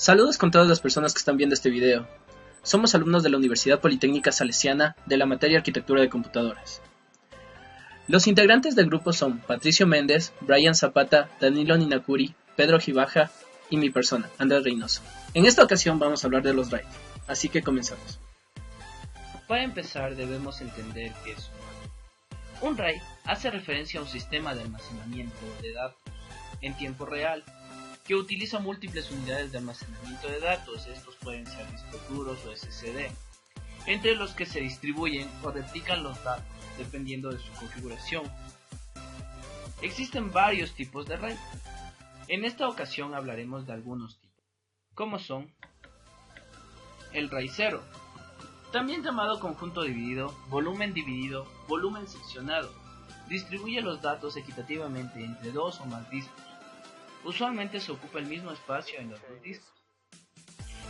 Saludos con todas las personas que están viendo este video. Somos alumnos de la Universidad Politécnica Salesiana de la materia Arquitectura de Computadoras. Los integrantes del grupo son Patricio Méndez, Brian Zapata, Danilo Ninakuri, Pedro Gibaja y mi persona, Andrés Reynoso. En esta ocasión vamos a hablar de los RAID, así que comenzamos. Para empezar debemos entender qué es un RAID. Hace referencia a un sistema de almacenamiento de datos en tiempo real que utiliza múltiples unidades de almacenamiento de datos. Estos pueden ser discos duros o SSD, entre los que se distribuyen o replican los datos dependiendo de su configuración. Existen varios tipos de RAID. En esta ocasión hablaremos de algunos tipos, como son el RAID 0, también llamado conjunto dividido, volumen seccionado. Distribuye los datos equitativamente entre dos o más discos. Usualmente se ocupa el mismo espacio en los dos discos.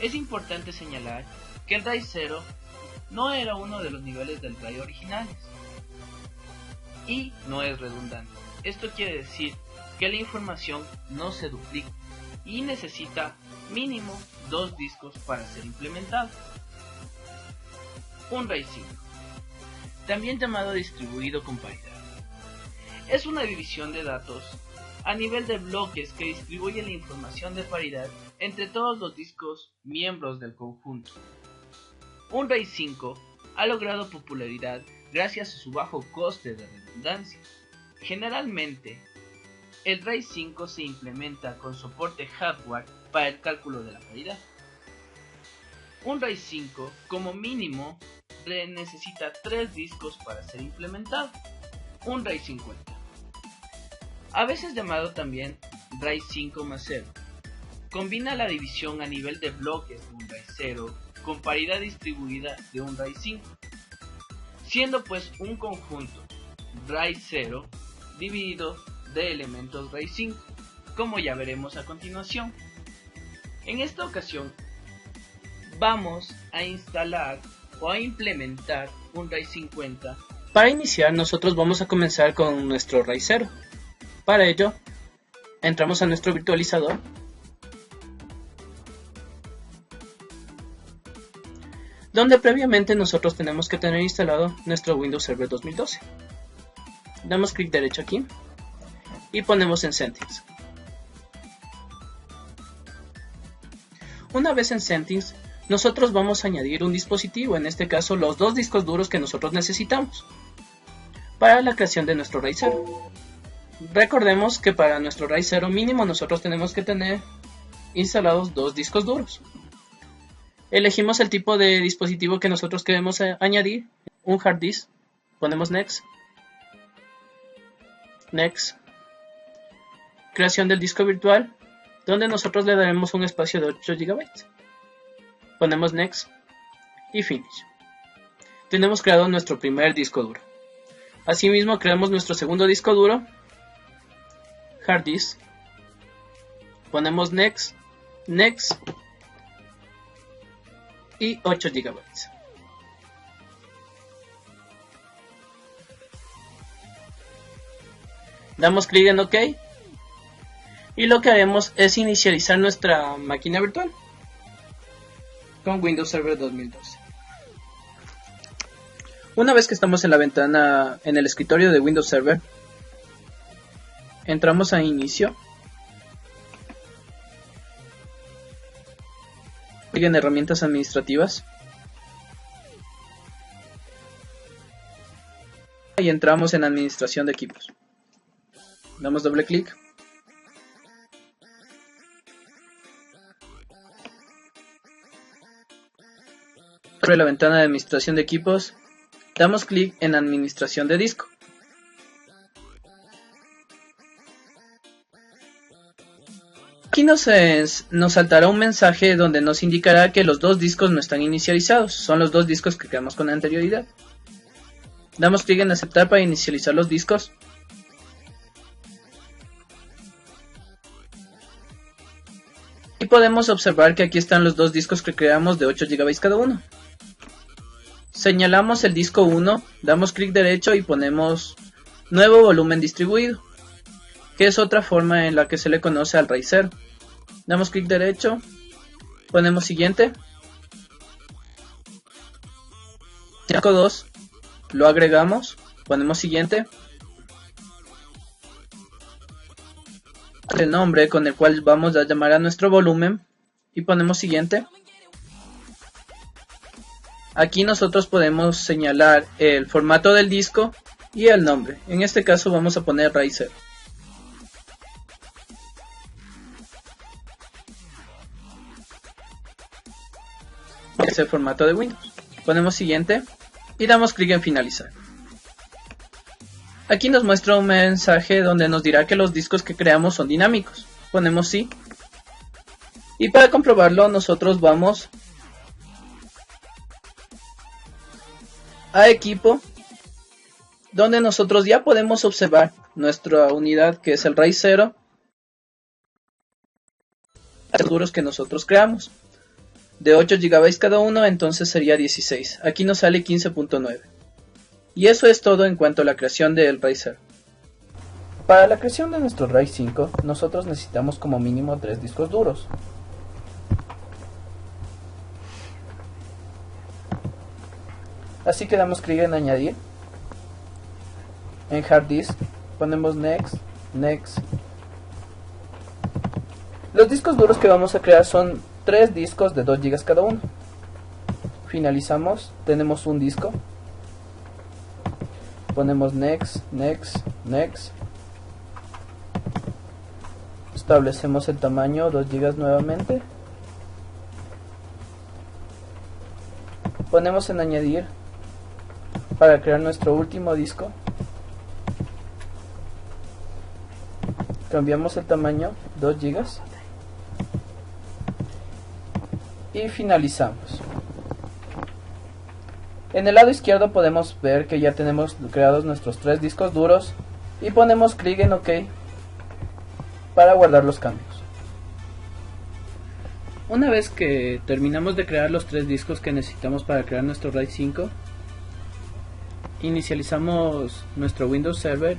Es importante señalar que el RAID 0 no era uno de los niveles del RAID originales y no es redundante. Esto quiere decir que la información no se duplica y necesita mínimo dos discos para ser implementado. Un RAID 5, también llamado distribuido con paridad, es una división de datos a nivel de bloques que distribuye la información de paridad entre todos los discos miembros del conjunto. Un RAID 5 ha logrado popularidad gracias a su bajo coste de redundancia. Generalmente, el RAID 5 se implementa con soporte hardware para el cálculo de la paridad. Un RAID 5 como mínimo necesita 3 discos para ser implementado. Un RAID 50, a veces llamado también RAID 5 más 0, combina la división a nivel de bloques de un RAID 0 con paridad distribuida de un RAID 5, siendo pues un conjunto RAID 0 dividido de elementos RAID 5, como ya veremos a continuación. En esta ocasión vamos a instalar o a implementar un RAID 50. Para iniciar nosotros vamos a comenzar con nuestro RAID 0. Para ello, entramos a nuestro virtualizador donde previamente nosotros tenemos que tener instalado nuestro Windows Server 2012. Damos clic derecho aquí y ponemos en Settings. Una vez en Settings, nosotros vamos a añadir un dispositivo, en este caso los dos discos duros que nosotros necesitamos para la creación de nuestro RAID 0. Recordemos que para nuestro RAID 0 mínimo nosotros tenemos que tener instalados dos discos duros. Elegimos el tipo de dispositivo que nosotros queremos añadir, un hard disk, ponemos Next, Next, creación del disco virtual, donde nosotros le daremos un espacio de 8 GB. Ponemos Next y Finish. Tenemos creado nuestro primer disco duro. Asimismo creamos nuestro segundo disco duro, Hard Disk. Ponemos Next, Next y 8 GB. Damos clic en OK y lo que haremos es inicializar nuestra máquina virtual con Windows Server 2012. Una vez que estamos en la ventana, en el escritorio de Windows Server, entramos a Inicio, clic en Herramientas Administrativas y entramos en Administración de Equipos. Damos doble clic. Sobre la ventana de Administración de Equipos, damos clic en Administración de Disco. Aquí nos saltará un mensaje donde nos indicará que los dos discos no están inicializados, son los dos discos que creamos con anterioridad. Damos clic en Aceptar para inicializar los discos. Y podemos observar que aquí están los dos discos que creamos de 8 GB cada uno. Señalamos el disco 1, damos clic derecho y ponemos Nuevo volumen distribuido, que es otra forma en la que se le conoce al RAID 0. Damos clic derecho Ponemos siguiente. 5.2, lo agregamos, ponemos siguiente. El nombre con el cual vamos a llamar a nuestro volumen y ponemos siguiente. Aquí nosotros podemos señalar el formato del disco y el nombre. En este caso vamos a poner RAID 0. Es el formato de Windows. Ponemos siguiente y damos clic en finalizar. Aquí nos muestra un mensaje donde nos dirá que los discos que creamos son dinámicos. Ponemos sí. Y para comprobarlo nosotros vamos a equipo, donde nosotros ya podemos observar nuestra unidad, que es el RAID 0, los duros que nosotros creamos. De 8 GB cada uno, entonces sería 16. Aquí nos sale 15.9. Y eso es todo en cuanto a la creación del RAID 0. Para la creación de nuestro RAID 5, nosotros necesitamos como mínimo 3 discos duros. Así que damos clic en añadir. En Hard Disk ponemos Next, Next. Los discos duros que vamos a crear son 3 discos de 2 GB cada uno. Finalizamos, tenemos un disco. Ponemos Next, Next, Next. Establecemos el tamaño 2 GB nuevamente. Ponemos en añadir para crear nuestro último disco. Cambiamos el tamaño 2 GB y finalizamos. En el lado izquierdo podemos ver que ya tenemos creados nuestros 3 discos duros y ponemos clic en OK para guardar los cambios. Una vez que terminamos de crear los 3 discos que necesitamos para crear nuestro RAID 5, inicializamos nuestro Windows Server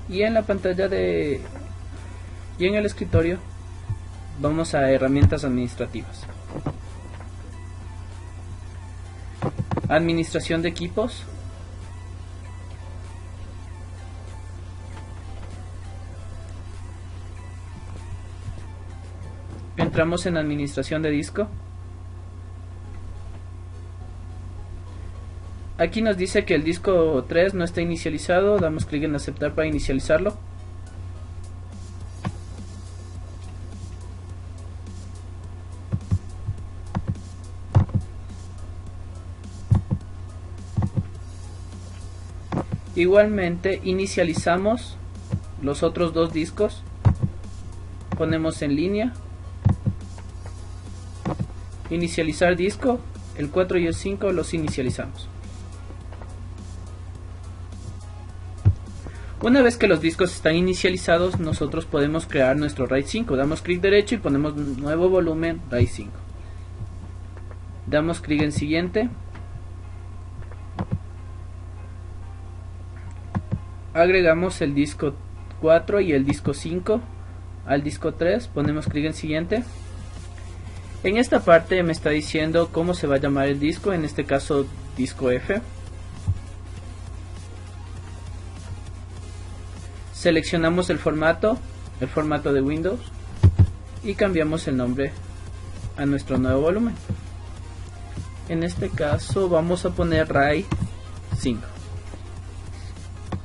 y en la pantalla y en el escritorio vamos a herramientas administrativas. Administración de equipos. Entramos en administración de disco. Aquí nos dice que el disco 3 no está inicializado. Damos clic en aceptar para inicializarlo. Igualmente inicializamos los otros 2 discos. Ponemos en línea. Inicializar disco. El 4 y el 5 los inicializamos. Una vez que los discos están inicializados, nosotros podemos crear nuestro RAID 5. Damos clic derecho y ponemos nuevo volumen RAID 5. Damos clic en siguiente. Agregamos el disco 4 y el disco 5 al disco 3. Ponemos clic en siguiente. En esta parte me está diciendo cómo se va a llamar el disco, en este caso disco F. Seleccionamos el formato de Windows y cambiamos el nombre a nuestro nuevo volumen. En este caso vamos a poner RAID 5.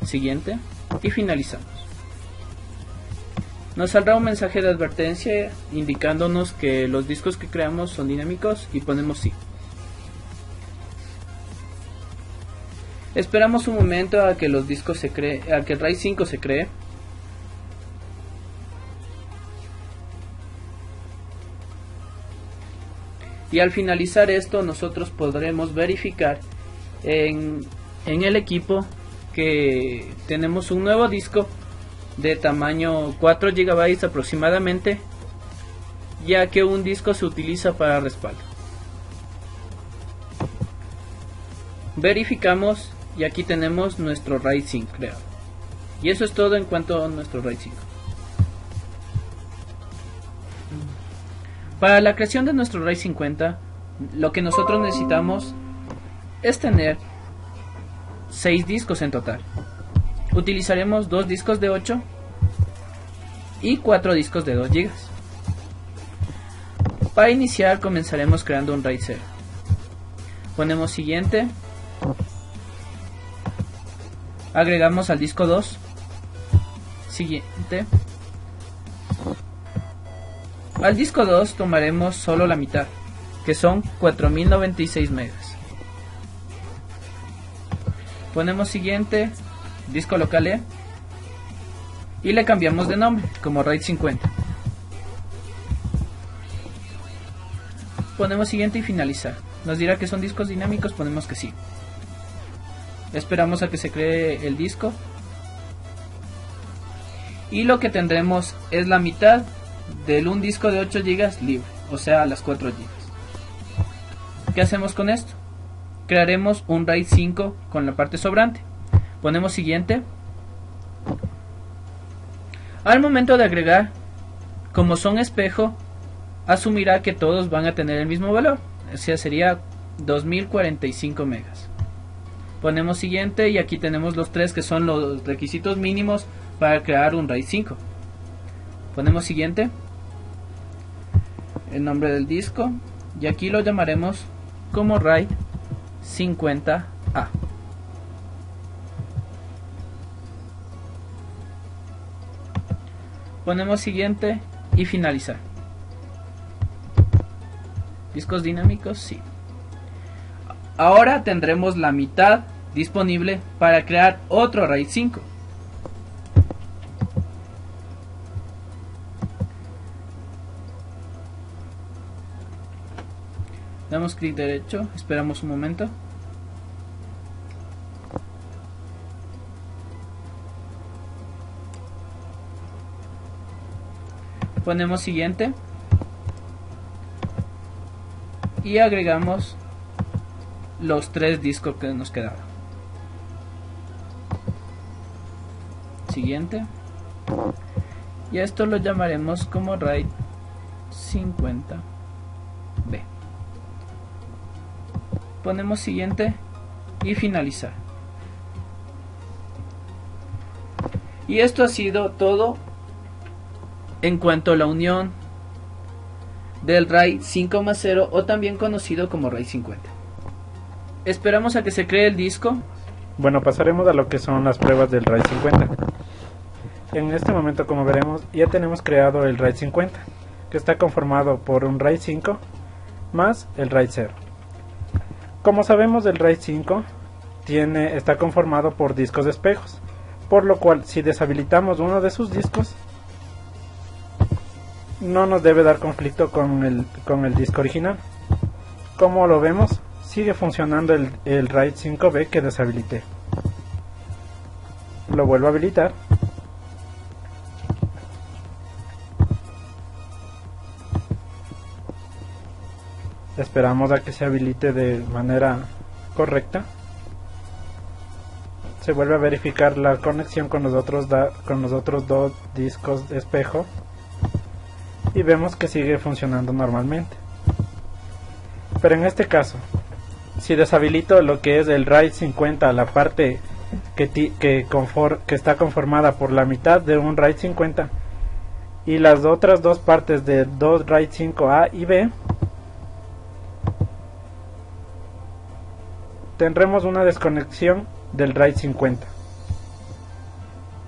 Siguiente y finalizamos. Nos saldrá un mensaje de advertencia indicándonos que los discos que creamos son dinámicos y ponemos sí. Esperamos un momento a que los discos a que el RAID 5 se cree. Y al finalizar esto, nosotros podremos verificar en el equipo que tenemos un nuevo disco de tamaño 4 GB aproximadamente, ya que un disco se utiliza para respaldo. Verificamos y aquí tenemos nuestro RAID 5 creado. Y eso es todo en cuanto a nuestro RAID 5. Para la creación de nuestro RAID 50, lo que nosotros necesitamos es tener 6 discos en total. Utilizaremos 2 discos de 8 y 4 discos de 2 GB. Para iniciar comenzaremos creando un RAID 0. Ponemos siguiente, agregamos al disco 2, siguiente. Al disco 2 tomaremos solo la mitad, que son 4096 megas. Ponemos siguiente, disco local E, y le cambiamos de nombre como RAID 50. Ponemos siguiente y finalizar. Nos dirá que son discos dinámicos, ponemos que sí. Esperamos a que se cree el disco. Y lo que tendremos es la mitad del un disco de 8 GB libre, o sea, las 4 GB. ¿Qué hacemos con esto? Crearemos un RAID 5 con la parte sobrante. Ponemos siguiente. Al momento de agregar, como son espejo, asumirá que todos van a tener el mismo valor, o sea, sería 2045 megas. Ponemos siguiente y aquí tenemos los 3 que son los requisitos mínimos para crear un RAID 5. Ponemos siguiente, el nombre del disco, y aquí lo llamaremos como RAID 50A. Ponemos siguiente y finalizar. Discos dinámicos, sí. Ahora tendremos la mitad disponible para crear otro RAID 5. Damos clic derecho, esperamos un momento. Ponemos siguiente y agregamos los 3 discos que nos quedaban. Siguiente, y a esto lo llamaremos como RAID 50B. Ponemos siguiente y finalizar. Y esto ha sido todo en cuanto a la unión del RAID 5+0, o también conocido como RAID 50. Esperamos a que se cree el disco. Bueno, pasaremos a lo que son las pruebas del RAID 50. En este momento, como veremos, ya tenemos creado el RAID 50, que está conformado por un RAID 5 más el RAID 0. Como sabemos, el RAID 5 está conformado por discos de espejos, por lo cual si deshabilitamos uno de sus discos, no nos debe dar conflicto con el disco original. Como lo vemos, sigue funcionando el RAID 5B que deshabilité. Lo vuelvo a habilitar. Esperamos a que se habilite de manera correcta. Se vuelve a verificar la conexión con los otros dos discos de espejo y vemos que sigue funcionando normalmente. Pero en este caso, si deshabilito lo que es el RAID 50, la parte que está conformada por la mitad de un RAID 50 y las otras dos partes de dos RAID 5A y B, tendremos una desconexión del RAID 50.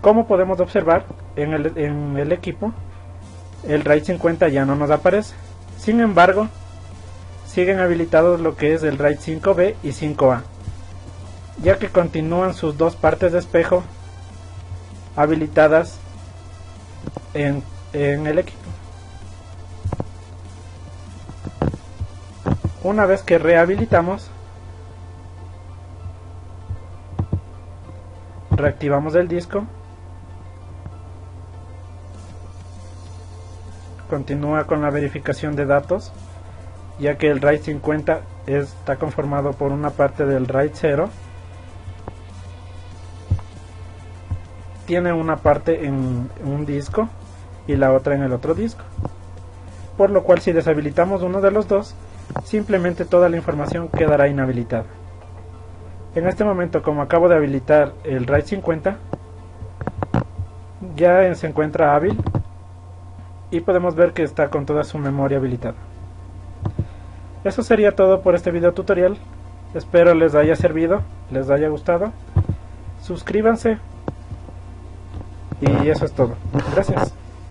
Como podemos observar en el equipo, el RAID 50 ya no nos aparece. Sin embargo, siguen habilitados lo que es el RAID 5B y 5A, ya que continúan sus dos partes de espejo habilitadas en el equipo. Una vez que rehabilitamos, reactivamos el disco, continúa con la verificación de datos, ya que el RAID 50 está conformado por una parte del RAID 0, tiene una parte en un disco y la otra en el otro disco. por lo cual si deshabilitamos uno de los dos, simplemente toda la información quedará inhabilitada. En este momento, como acabo de habilitar el RAID 50, ya se encuentra hábil y podemos ver que está con toda su memoria habilitada. Eso sería todo por este video tutorial. Espero les haya servido, les haya gustado. Suscríbanse y eso es todo. Gracias.